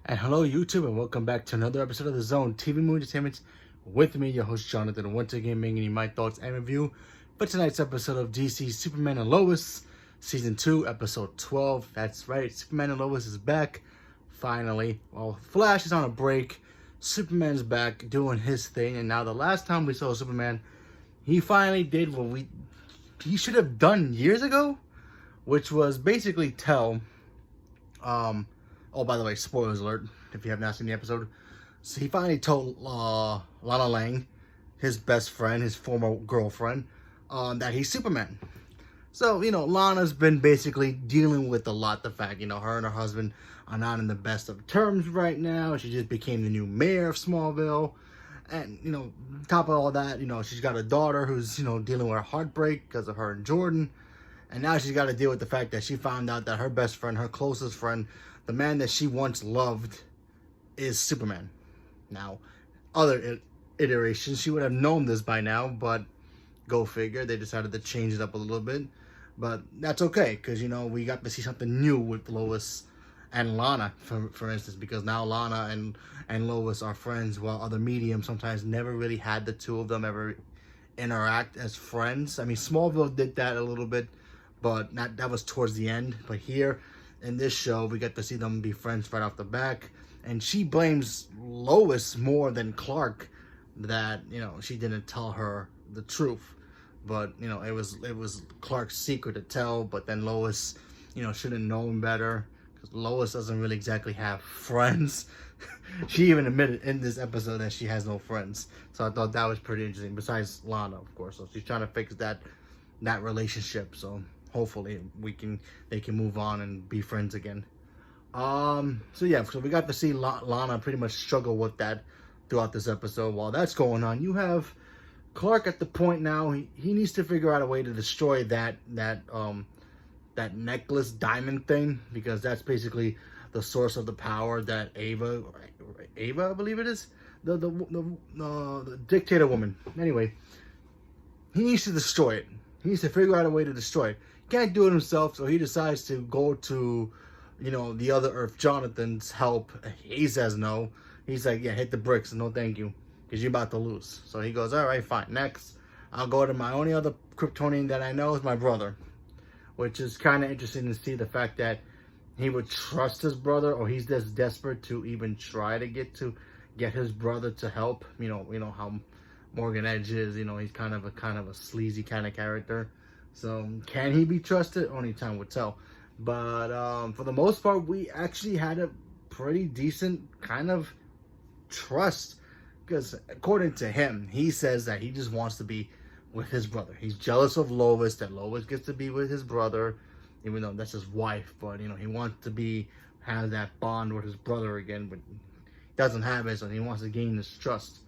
And hello YouTube, and welcome back to another episode of The Zone TV Movie Entertainment with me, your host Jonathan, and once again bringing you my thoughts and review for tonight's episode of DC Superman and Lois Season 2, Episode 12. That's right, Superman and Lois is back, finally. While Flash is on a break, Superman's back doing his thing, and now the last time we saw Superman, he finally did what he should have done years ago, which was basically tell, oh, by the way, spoilers alert, if you have not seen the episode. So he finally told Lana Lang, his best friend, his former girlfriend, that he's Superman. So, Lana's been basically dealing with a lot. The fact, her and her husband are not in the best of terms right now. She just became the new mayor of Smallville. And, top of all that, she's got a daughter who's, dealing with a heartbreak because of her and Jordan. And now she's got to deal with the fact that she found out that her best friend, her closest friend, the man that she once loved, is Superman. Now, other iterations, she would have known this by now, but go figure, they decided to change it up a little bit. But that's okay, because, we got to see something new with Lois and Lana, for instance, because now Lana and Lois are friends, while other mediums sometimes never really had the two of them ever interact as friends. I mean, Smallville did that a little bit, but that was towards the end. But here, in this show, we get to see them be friends right off the back. And she blames Lois more than Clark that, she didn't tell her the truth. But, it was Clark's secret to tell. But then Lois, should have known better. Because Lois doesn't really exactly have friends. She even admitted in this episode that she has no friends. So I thought that was pretty interesting. Besides Lana, of course. So she's trying to fix that relationship. So hopefully they can move on and be friends again. So we got to see Lana pretty much struggle with that throughout this episode. While that's going on, you have Clark at the point now, he needs to figure out a way to destroy that necklace diamond thing, because that's basically the source of the power that Ava, I believe it is, the dictator woman. Anyway, he needs to destroy it. He needs to figure out a way to destroy it. Can't do it himself, so he decides to go to, the other Earth, Jonathan's help. He says no. He's like, yeah, hit the bricks, no thank you, because you're about to lose. So he goes, all right, fine. Next, I'll go to my only other Kryptonian that I know is my brother, which is kind of interesting to see the fact that he would trust his brother, or he's this desperate to even try to get his brother to help. You know how Morgan Edge is. He's kind of a sleazy kind of character. So can he be trusted? Only time will tell. But for the most part, we actually had a pretty decent kind of trust, because according to him, he says that he just wants to be with his brother. He's jealous of Lois, that Lois gets to be with his brother, even though that's his wife. But he wants to have that bond with his brother again, but he doesn't have it, so he wants to gain his trust.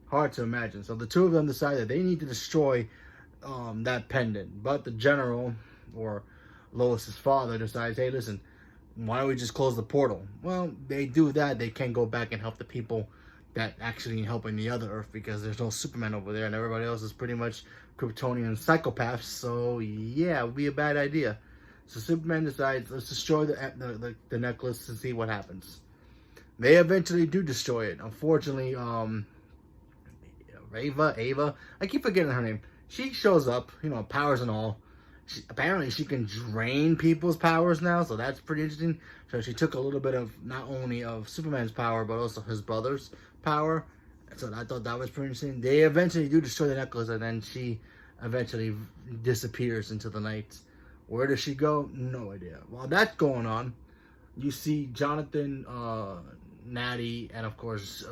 Hard to imagine. So the two of them decide that they need to destroy that pendant. But the general, or Lois's father, decides, hey, listen, why don't we just close the portal? Well, they do that. They can't go back and help the people that actually need help in the other Earth, because there's no Superman over there, and everybody else is pretty much Kryptonian psychopaths. So yeah, it would be a bad idea. So Superman decides, let's destroy the necklace and see what happens. They eventually do destroy it. Unfortunately, Ava, I keep forgetting her name. She shows up, powers and all. Apparently she can drain people's powers now, so that's pretty interesting. So she took a little bit of, not only of Superman's power, but also his brother's power. So I thought that was pretty interesting. They eventually do destroy the necklace, and then she eventually disappears into the night. Where does she go? No idea. While that's going on, you see Jonathan, Natty, and of course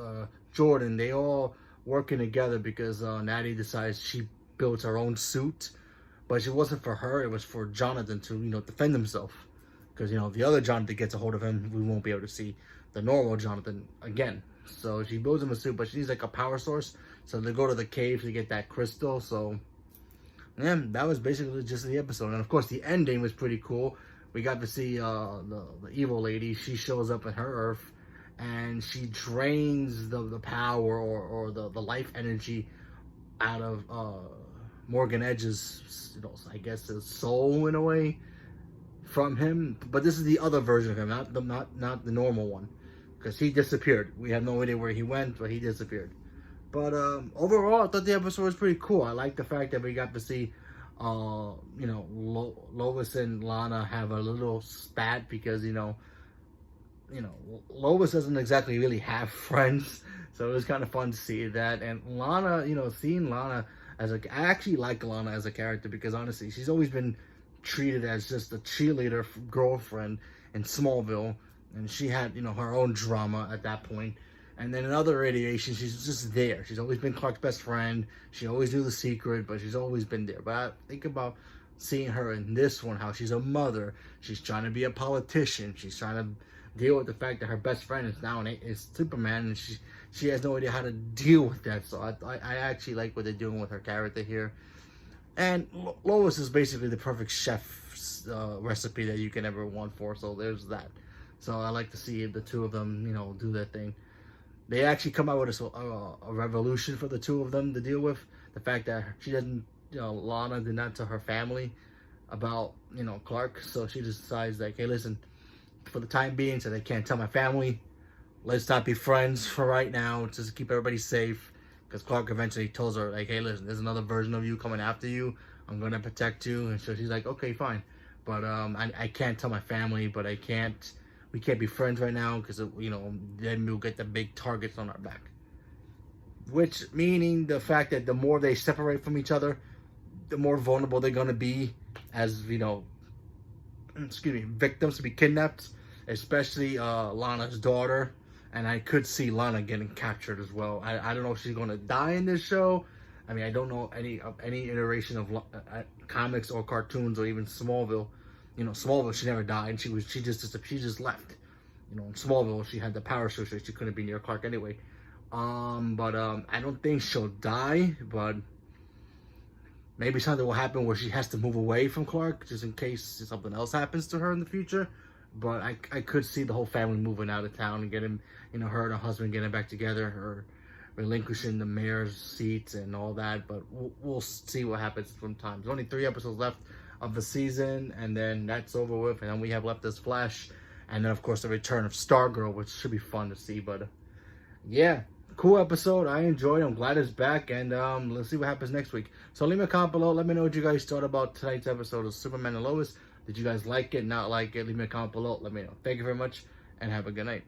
Jordan. They all working together because Natty decides she builds her own suit, but it wasn't for her, it was for Jonathan to defend himself, because the other Jonathan gets a hold of him, we won't be able to see the normal Jonathan again. So she builds him a suit, but she needs like a power source, so they go to the cave to get that crystal. So yeah, that was basically just the episode. And of course the ending was pretty cool. We got to see the evil lady. She shows up in her Earth, and she drains the power or the life energy out of Morgan Edge's, I guess his soul in a way, from him. But this is the other version of him, not the normal one. because he disappeared. We have no idea where he went, but he disappeared. But overall, I thought the episode was pretty cool. I like the fact that we got to see, Lois and Lana have a little spat because Lois doesn't exactly really have friends, so it was kind of fun to see that. And Lana, seeing Lana I actually like Lana as a character because honestly, she's always been treated as just a cheerleader girlfriend in Smallville, and she had her own drama at that point. And then in other radiation, she's just there. She's always been Clark's best friend. She always knew the secret, but she's always been there. But I think about seeing her in this one, how she's a mother. She's trying to be a politician. She's trying to deal with the fact that her best friend is now is Superman, and she has no idea how to deal with that. So I actually like what they're doing with her character here. And Lois is basically the perfect chef's recipe that you can ever want for. So there's that. So I like to see the two of them, do their thing. They actually come out with a revolution for the two of them to deal with. The fact that she doesn't, Lana did not tell her family about, Clark. So she just decides like, hey, listen, for the time being, so they can't tell my family, let's not be friends for right now, just to keep everybody safe. Because Clark eventually tells her like, hey, listen, there's another version of you coming after you. I'm going to protect you. And so she's like, okay, fine. But I can't tell my family, but we can't be friends right now because, then we'll get the big targets on our back. Which meaning the fact that the more they separate from each other, the more vulnerable they're going to be as, victims to be kidnapped, especially Lana's daughter. And I could see Lana getting captured as well. I don't know if she's going to die in this show. I mean, I don't know any iteration of comics or cartoons or even Smallville. Smallville, she never died. She just left. In Smallville, she had the power switch, so she couldn't be near Clark anyway. I don't think she'll die, but maybe something will happen where she has to move away from Clark just in case something else happens to her in the future. But I could see the whole family moving out of town and getting, her and her husband getting back together, or relinquishing the mayor's seats and all that. But we'll see what happens from time. There's only 3 episodes left of the season, and then that's over with. And then we have left this Flash, and then of course the return of Stargirl, which should be fun to see. But yeah, cool episode. I enjoyed it. I'm glad it's back, and let's see what happens next week. So leave me a comment below. Let me know what you guys thought about tonight's episode of Superman and Lois. Did you guys like it, not like it? Leave me a comment below. Let me know. Thank you very much, and have a good night.